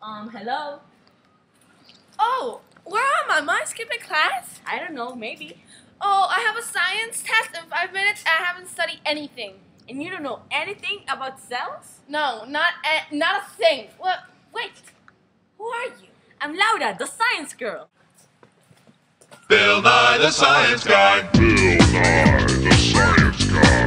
Hello? Oh, where am I? Am I skipping class? I don't know, maybe. Oh, I have a science test in 5 minutes and I haven't studied anything. And you don't know anything about cells? No, not a thing. What? Wait, who are you? I'm Laura, the science girl. Bill Nye the Science Guy. Bill Nye the Science Guy.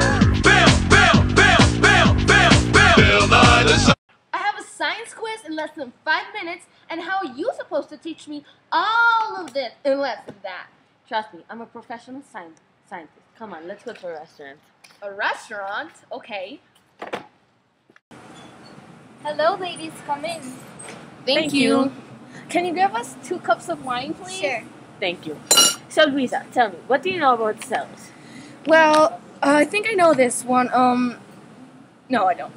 Bill Nye the Science I have a science quiz in less than 5 minutes, and how are you supposed to teach me all of this in less than that? Trust me, I'm a professional scientist. Come on, let's go to a restaurant. A restaurant? Okay. Hello, ladies, come in. Thank you. Can you give us 2 cups of wine, please? Sure. Thank you. So, Luisa, tell me, what do you know about cells? Well, I think I know this one. No, I don't.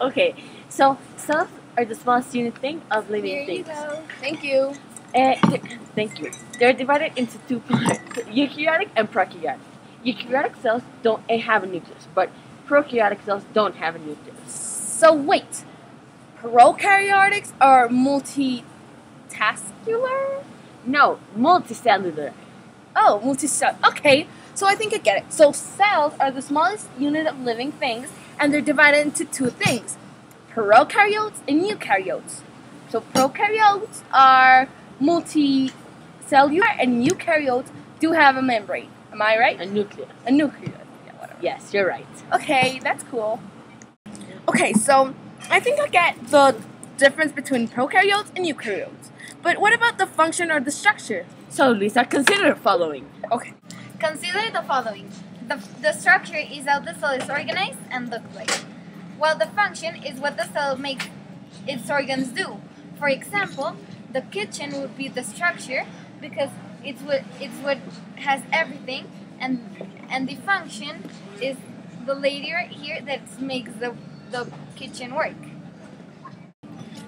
Okay, so cells are the smallest unit thing of living Here you things. go. Thank you. Thank you. They're divided into 2 pieces, eukaryotic and prokaryotic. Eukaryotic cells don't have a nucleus, but prokaryotic cells don't have a nucleus. So wait, prokaryotics are multitascular? No, multicellular. Oh, multicellular. Okay, so I think I get it. So cells are the smallest unit of living things, and they're divided into 2 things, prokaryotes and eukaryotes. So prokaryotes are multicellular, and eukaryotes do have a membrane. Am I right? A nucleus. A nucleus. Yeah, whatever. Yes, you're right. Okay, that's cool. Okay, so I think I get the difference between prokaryotes and eukaryotes. But what about the function or the structure? So, Lisa, consider the following. Okay. Consider the following. The structure is how the cell is organized and looks like, while the function is what the cell makes its organs do. For example, the kitchen would be the structure because it's what has everything, and the function is the lady right here that makes the kitchen work.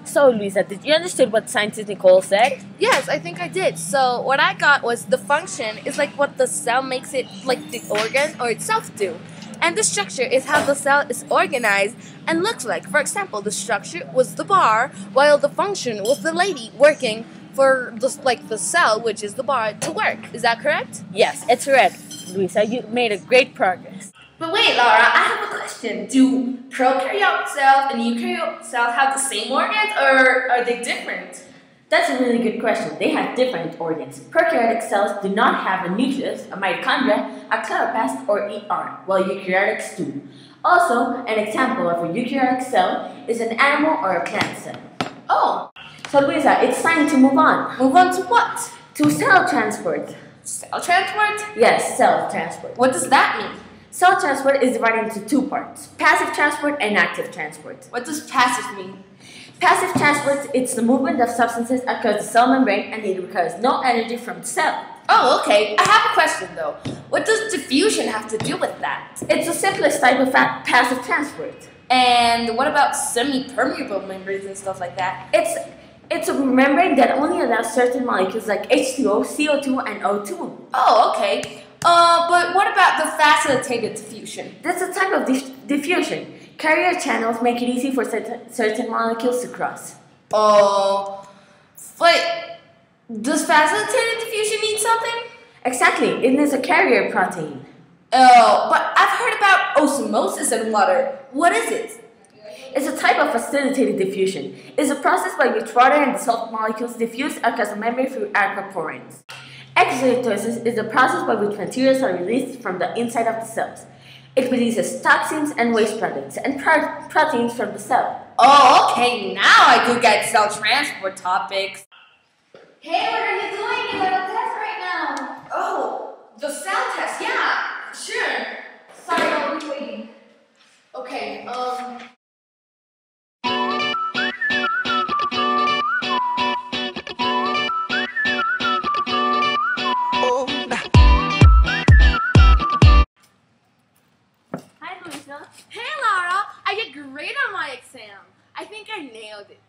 So, Luisa, did you understand what scientist Nicole said? Yes, I think I did. So what I got was the function is like what the cell makes it, like the organ or itself do. And the structure is how the cell is organized and looks like. For example, the structure was the bar, while the function was the lady working for the cell, which is the bar, to work. Is that correct? Yes, it's correct. Luisa, you made a great progress. But wait, Laura, I have a question. Do prokaryote cells and eukaryote cells have the same organs, or are they different? That's a really good question. They have different organs. Prokaryotic cells do not have a nucleus, a mitochondria, a chloroplast, or ER, while eukaryotics do. Also, an example of a eukaryotic cell is an animal or a plant cell. Oh, So, Luisa, it's time to move on. move on to what? To cell transport. Cell transport? Yes, cell transport. What does that mean? Cell transport is divided into 2 parts, passive transport and active transport. What does passive mean? Passive transport, it's the movement of substances across the cell membrane and it requires no energy from the cell. Oh, okay. I have a question though. What does diffusion have to do with that? It's the simplest type of passive transport. And what about semi-permeable membranes and stuff like that? It's a membrane that only allows certain molecules like H2O, CO2, and O2. Oh, okay. But what about the facilitated diffusion? That's a type of diffusion. Carrier channels make it easy for certain molecules to cross. Wait, does facilitated diffusion mean something? Exactly, it is a carrier protein. Oh, but I've heard about osmosis in water. What is it? It's a type of facilitated diffusion. It's a process by which water and dissolved molecules diffuse across a membrane through aquaporins. Exocytosis is the process by which materials are released from the inside of the cells. It releases toxins and waste products and proteins from the cell. Oh, okay, now I do get cell transport topics. Hey, what are you doing? You got a test right now. Oh, the cell test, yeah, sure. Sorry, I'll be waiting. Okay, Hi, Luisa. Hey Laura, I did great on my exam. I think I nailed it.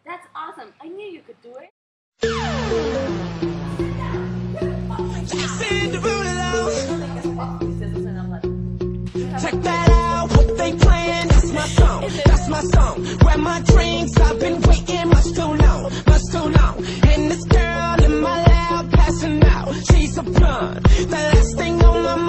That's awesome. I knew you could do it. Check that out, what they playing? That's my song, grab my drinks, I'll I've been waiting much too long, and this girl in my lap passing out. She's a blunt, the last thing on my mind.